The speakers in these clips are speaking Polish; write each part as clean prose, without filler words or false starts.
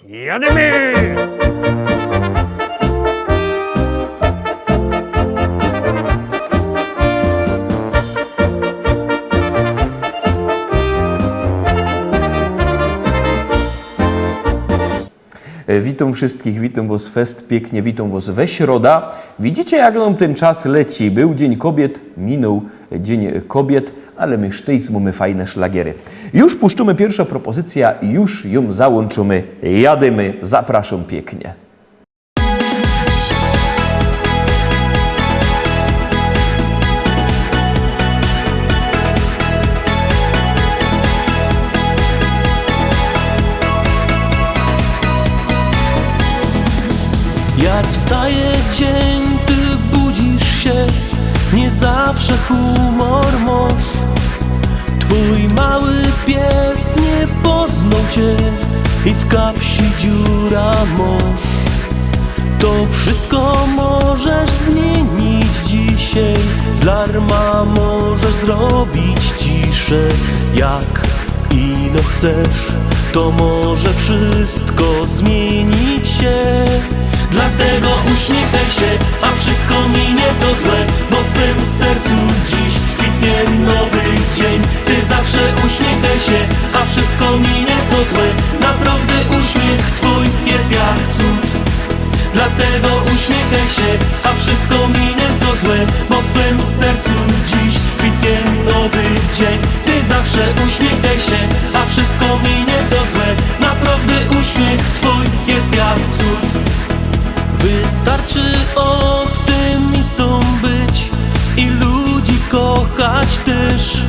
Jademy! Witam wszystkich, witam was fest, pięknie witam was we środa. Widzicie, jak nam ten czas leci. Był Dzień Kobiet, minął Dzień Kobiet, ale my sztyjc mamy fajne szlagiery. Już puszczymy pierwsza propozycja, już ją załączymy. Jademy, zapraszam pięknie. Jak wstaje dzień, ty budzisz się, nie zawsze humor masz. Twój mały pies nie poznał cię i w kapsi dziura masz. To wszystko możesz zmienić dzisiaj, z larma możesz zrobić ciszę. Jak ino chcesz, to może wszystko zmienić się. Dlatego uśmiechaj się, a wszystko minie co złe, bo w twym sercu dziś kwitnie nowy dzień. Ty zawsze uśmiechaj się, a wszystko minie co złe. Naprawdę uśmiech twój jest jak cud. Dlatego uśmiechaj się, a wszystko minie co złe, bo w twym sercu dziś kwitnie nowy dzień. Ty zawsze uśmiechaj się, a wszystko minie co złe. Naprawdę uśmiech twój jest jak cud. Wystarczy optymistą być i ludzi kochać też.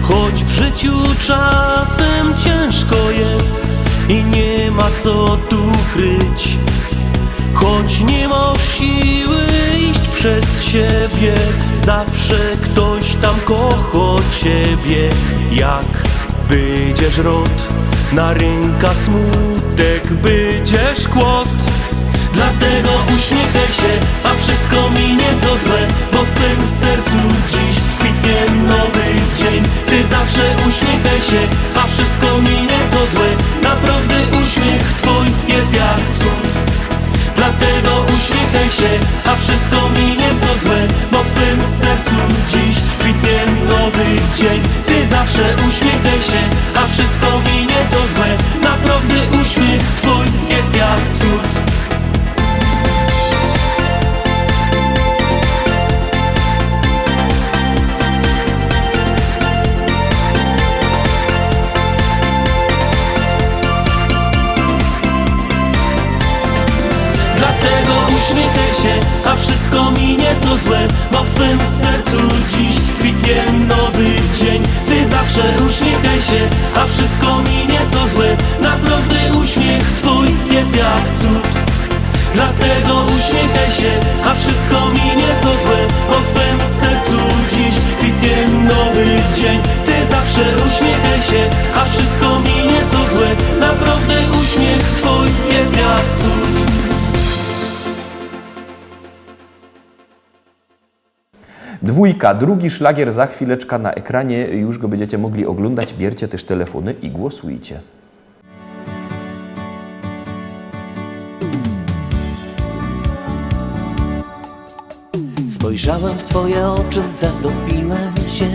Choć w życiu czasem ciężko jest i nie ma co tu kryć. Choć nie masz siły iść przed siebie, zawsze ktoś tam kocha ciebie. Jak będziesz rod, na rynka smutek będziesz kłod. Dlatego uśmiechaj się, a wszystko minie co złe, bo w twym sercu dziś kwitnie nowy dzień. Ty zawsze uśmiechaj się, a wszystko minie co złe. Naprawdę uśmiech twój jest jak cud. Dlatego uśmiechaj się, a wszystko minie co złe, bo w twym sercu dziś kwitnie nowy dzień. Ty zawsze uśmiechaj się, a wszystko minie co złe. Naprawdę uśmiech twój jest jak cud. Dlatego uśmiechaj się, a wszystko minie co złe, bo w twym sercu dziś kwitnie nowy dzień. Ty zawsze uśmiechaj się, a wszystko minie co złe. Naprawdę uśmiech twój jest jak cud. Dlatego uśmiechaj się, a wszystko minie co złe, bo w twym sercu dziś kwitnie nowy dzień. Ty zawsze uśmiechaj się, a wszystko minie co złe. Naprawdę uśmiech twój jest jak cud. Dwójka, drugi szlagier za chwileczkę na ekranie, już go będziecie mogli oglądać. Bierzcie też telefony i głosujcie. Spojrzałem w twoje oczy, zatopiłem się.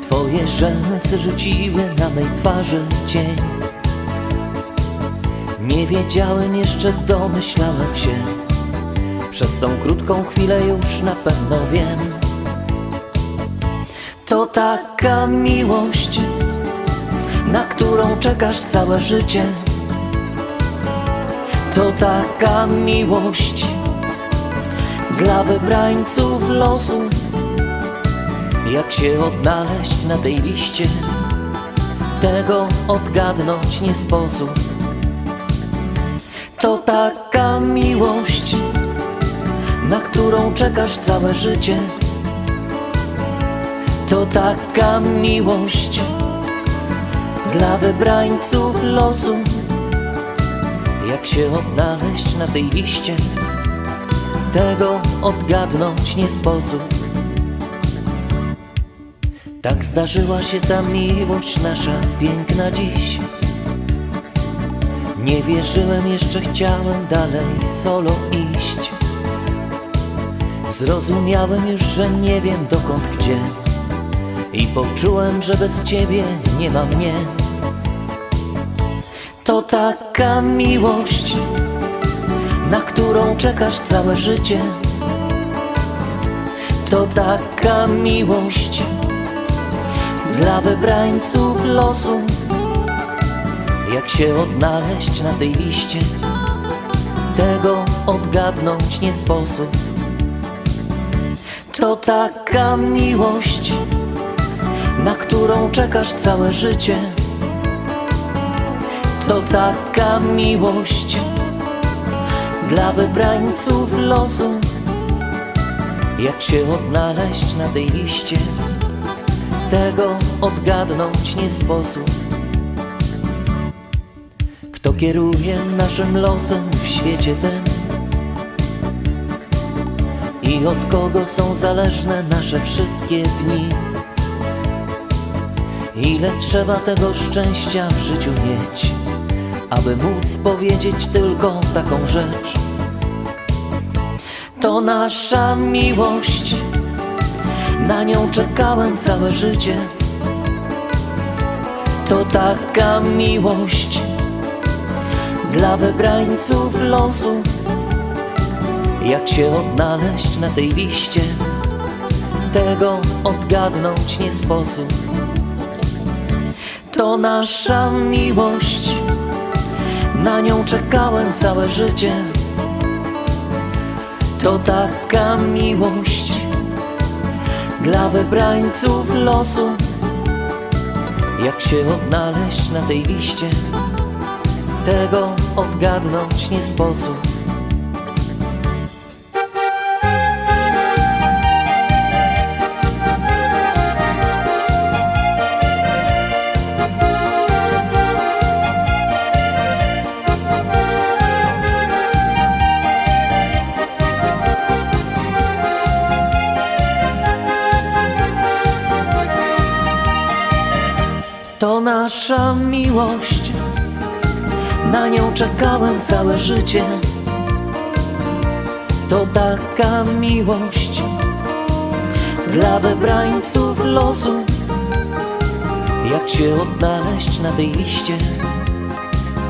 Twoje rzęsy rzuciły na mej twarzy cień. Nie wiedziałem jeszcze, domyślałem się. Przez tą krótką chwilę już na pewno wiem. To taka miłość, na którą czekasz całe życie. To taka miłość dla wybrańców losu. Jak się odnaleźć na tej liście, tego odgadnąć nie sposób. To taka miłość, na którą czekasz całe życie. To taka miłość dla wybrańców losu. Jak się odnaleźć na tej liście, tego odgadnąć nie sposób. Tak zdarzyła się ta miłość nasza piękna dziś. Nie wierzyłem, jeszcze chciałem dalej solo iść. Zrozumiałem już, że nie wiem dokąd, gdzie, i poczułem, że bez ciebie nie ma mnie. To taka miłość, na którą czekasz całe życie. To taka miłość dla wybrańców losu. Jak się odnaleźć na tej liście, tego odgadnąć nie sposób. To taka miłość, na którą czekasz całe życie. To taka miłość dla wybrańców losu. Jak się odnaleźć na tej liście, tego odgadnąć nie sposób. Kto kieruje naszym losem w świecie tym? I od kogo są zależne nasze wszystkie dni? Ile trzeba tego szczęścia w życiu mieć, aby móc powiedzieć tylko taką rzecz? To nasza miłość, na nią czekałem całe życie. To taka miłość dla wybrańców losu. Jak się odnaleźć na tej liście, tego odgadnąć nie sposób. To nasza miłość, na nią czekałem całe życie. To taka miłość dla wybrańców losu. Jak się odnaleźć na tej liście, tego odgadnąć nie sposób. To nasza miłość, na nią czekałem całe życie. To taka miłość dla wybrańców losu. Jak się odnaleźć na tej liście,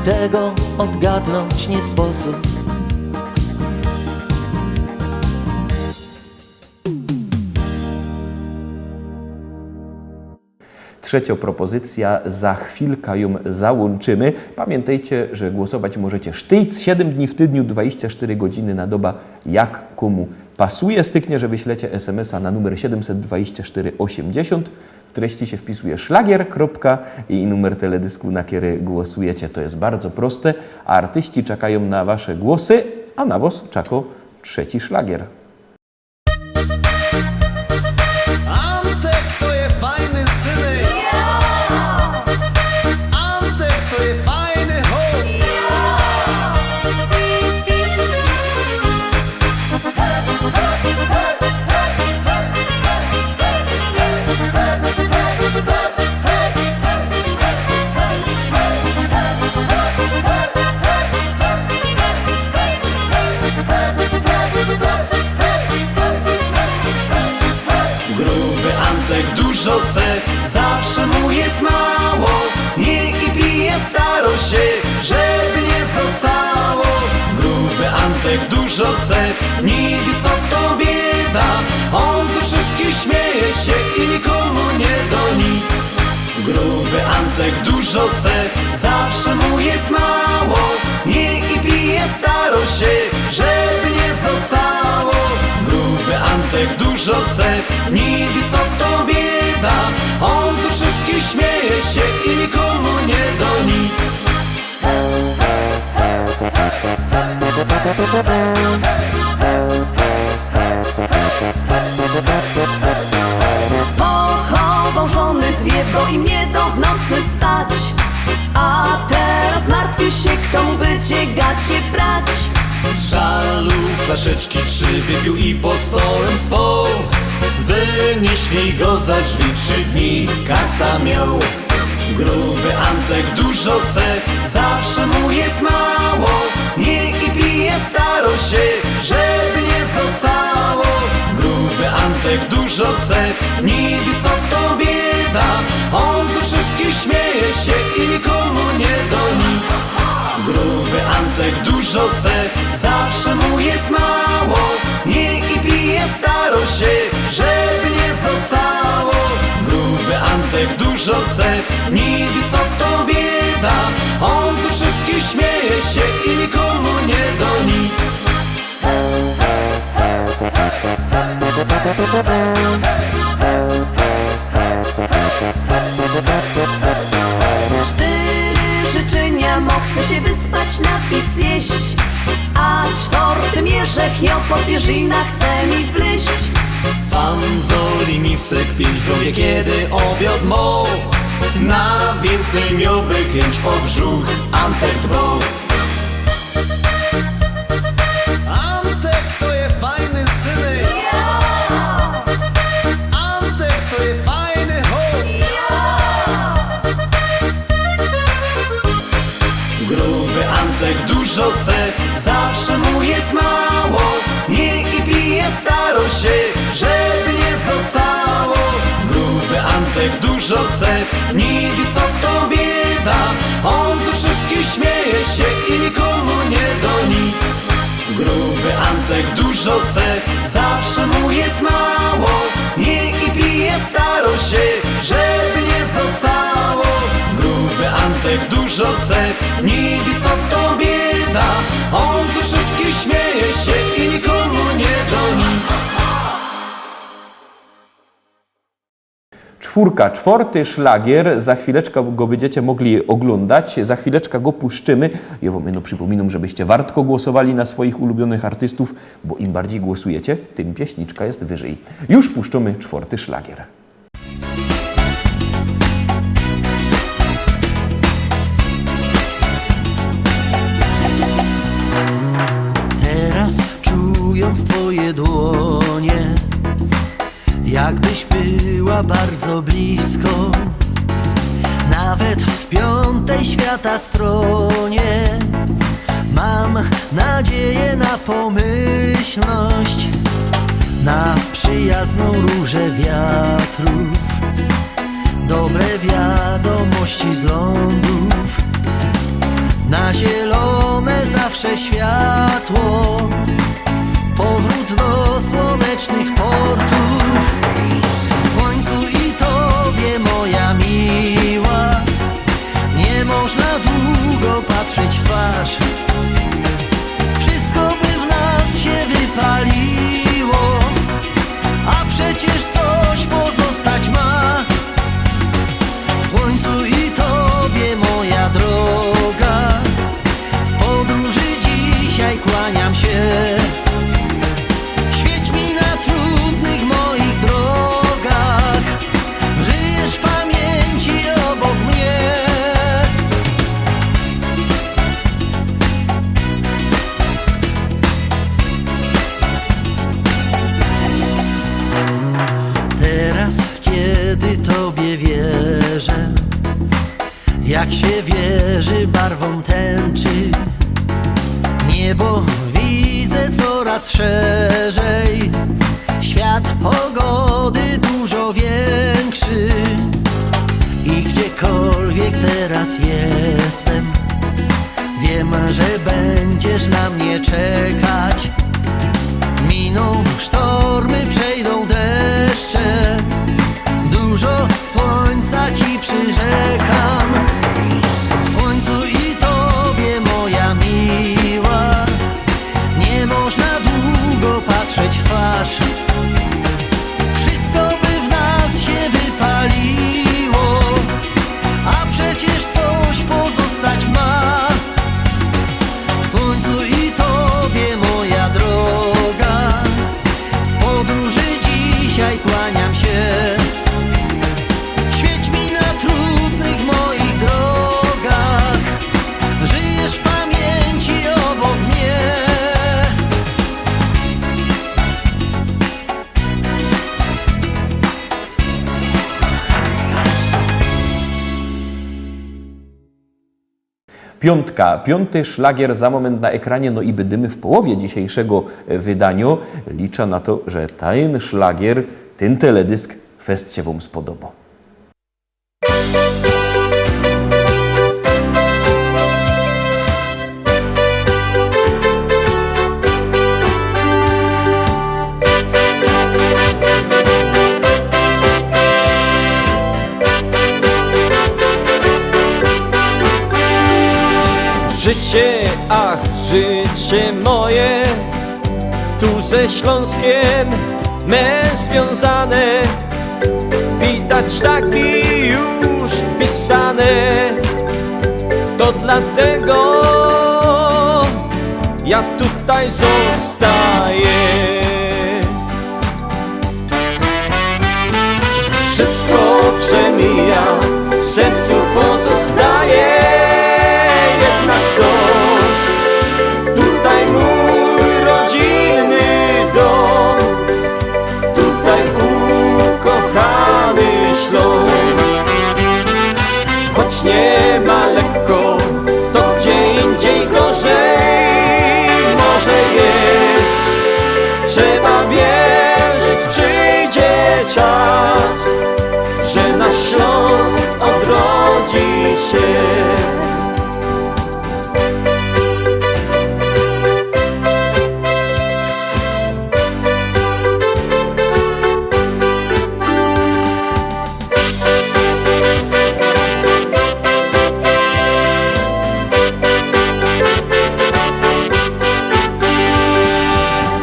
tego odgadnąć nie sposób. Trzecia propozycja, za chwilkę ją załączymy. Pamiętajcie, że głosować możecie sztyc 7 dni w tygodniu, 24 godziny na dobę, jak komu pasuje. Styknie, że wyślecie SMS-a na numer 72480. W treści się wpisuje szlagier, kropka i numer teledysku, na który głosujecie. To jest bardzo proste, a artyści czekają na wasze głosy, a na was czeka trzeci szlagier. Antek to je fajny synek. Antek to je fajny chłop. Gruby Antek dużo chce, zawsze mu jest mało. Nie i pije, staro się, żeby nie zostało. Gruby Antek dużo chce, nigdy co to bieda. On ze wszystkich śmieje się i nikomu nie do nic. Gruby Antek dużo chce, zawsze mu jest mało. Nie i pije, staro się, żeby nie zostało. Gruby Antek dużo chce, nigdy co to bieda. On ze wszystkich śmieje się i nikomu nie do nic. Pochował żony dwie, bo im nie do w nocy spać. A teraz martwi się, kto mu będzie gacie brać. Z żalu flaszeczki 3 wypił i pod stołem spał. Wynieśli go za drzwi, 3 dni kaca miał. Gruby Antek dużo chce, zawsze mu jest mało. Nie i pije starość się, żeby nie zostało. Gruby Antek dużo chce, niby co to bieda. On ze wszystkich śmieje się i nikomu nie do nic. Gruby Antek dużo chce, zawsze mu jest mało. Nie i pije starość się, żeby nie zostało. Gruby Antek dużo chce, niby co to bieda. On ze wszystkich śmieje się i nikomu nie do nic. Cztery życzenia mo chce się wyspać, napić, zjeść. A czwarty mierzech ją po pierzynach chce mi wleść. Fanzoli misek 5 wrowie, kiedy obiad mo. Na więcej miowych chęć o brzuch Antek dbał. Antek to je fajny synek. Antek to je fajny chłop. Gruby Antek dużo chce, zawsze mu jest mało. Nie i pije starość się, żeby nie zostało. Gruby Antek dużo chce, niby co to bieda. On ze wszystkich śmieje się i nikomu nie do nic. Gruby Antek dużo chce, zawsze mu jest mało. Nie i pije starość się, żeby nie zostało. Gruby Antek dużo chce, niby co to bieda. On ze wszystkich śmieje się i nikomu nie do nic. Czwórka, czwarty szlagier, za chwileczkę go będziecie mogli oglądać, za chwileczkę go puszczymy. Ja wam przypominam, żebyście wartko głosowali na swoich ulubionych artystów, bo im bardziej głosujecie, tym pieśniczka jest wyżej. Już puszczamy czwarty szlagier. Teraz czując twoje dłonie, jakbyś była bardzo blisko, nawet w piątej świata stronie. Mam nadzieję na pomyślność, na przyjazną różę wiatrów, dobre wiadomości z lądów, na zielone zawsze światło, powrót do słonecznych portów. Słońcu i tobie, moja miła, nie można długo patrzeć w twarz. Wszystko by w nas się wypaliło, a przecież coś pozostać ma. Słońcu i tobie, moja droga, z podróży dzisiaj kłaniam się. Świeć mi na trudnych moich drogach, żyjesz w pamięci obok mnie. Teraz, kiedy tobie wierzę, jak się wierzy barwom tęczy, niebo widzę coraz szerzej, świat pogody dużo większy. I gdziekolwiek teraz jestem, wiem, że będziesz na mnie czekać. Miną sztormy, przejdą deszcze, dużo słońca ci przyrzekam. Słońcu i tobie, moja miła, nie można długo patrzeć w twarz. Wszystko by w nas się wypaliło, a przecież coś pozostać ma. Słońcu i tobie, moja droga, z podróży dzisiaj kłaniam się. Świeć mi na trudnych moich drogach, piątka. Piąty szlagier za moment na ekranie, no i będziemy w połowie dzisiejszego wydania. Liczę na to, że ten szlagier, ten teledysk fest się wam spodoba. Życie, ach, życie moje, tu ze Śląskiem me związane. Widać tak mi już pisane, to dlatego ja tutaj zostaję. Wszystko przemija, w sercu pozostaje jednak coś. Tutaj mój rodzinny dom, tutaj ukochany Śląsk. Choć nie ma lekko, to gdzie indziej gorzej może jest. Trzeba wierzyć, przyjdzie czas, że nasz Śląsk odrodzi się.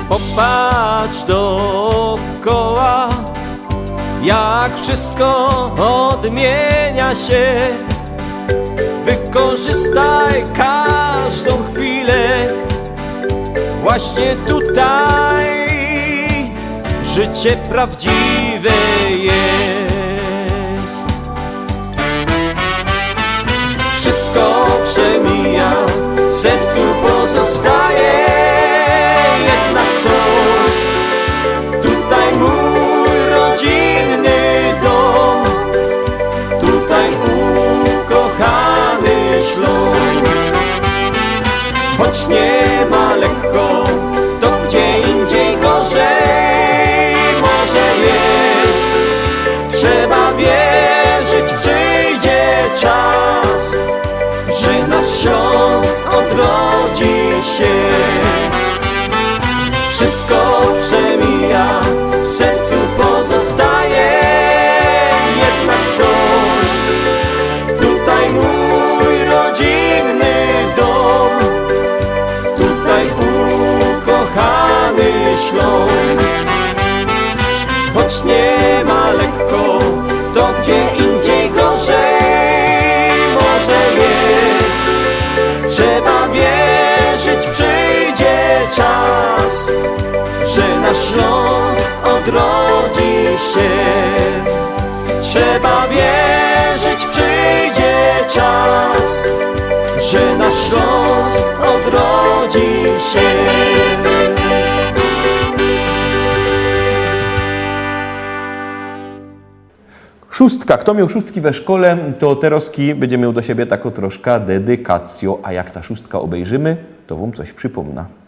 Popatrz dookoła, jak wszystko odmienia się. Wykorzystaj każdą chwilę, właśnie tutaj życie prawdziwe jest. Wszystko przemija, w sercu pozostaje jednak coś. Tutaj mój rodzinny dom, tutaj ukochany Śląsk. Choć nie ma lekko, to gdzie indziej gorzej może jest. Trzeba wierzyć, przyjdzie czas, że nasz Śląsk odrodzi się. Wszystko przemija, w sercu pozostaje jednak coś. Tutaj mój rodzinny dom, tutaj ukochany Śląsk. Choć nie ma lekko, to gdzie indziej gorzej może jest. Trzeba wierzyć, przyjdzie czas, że nasz Śląsk odrodzi się. Trzeba wierzyć, przyjdzie czas, że nasz Śląsk odrodzi się. Szóstka. Kto miał szóstki we szkole, to teroski będzie miał do siebie taką troszkę dedykację. A jak ta szóstka obejrzymy, to wam coś przypomna.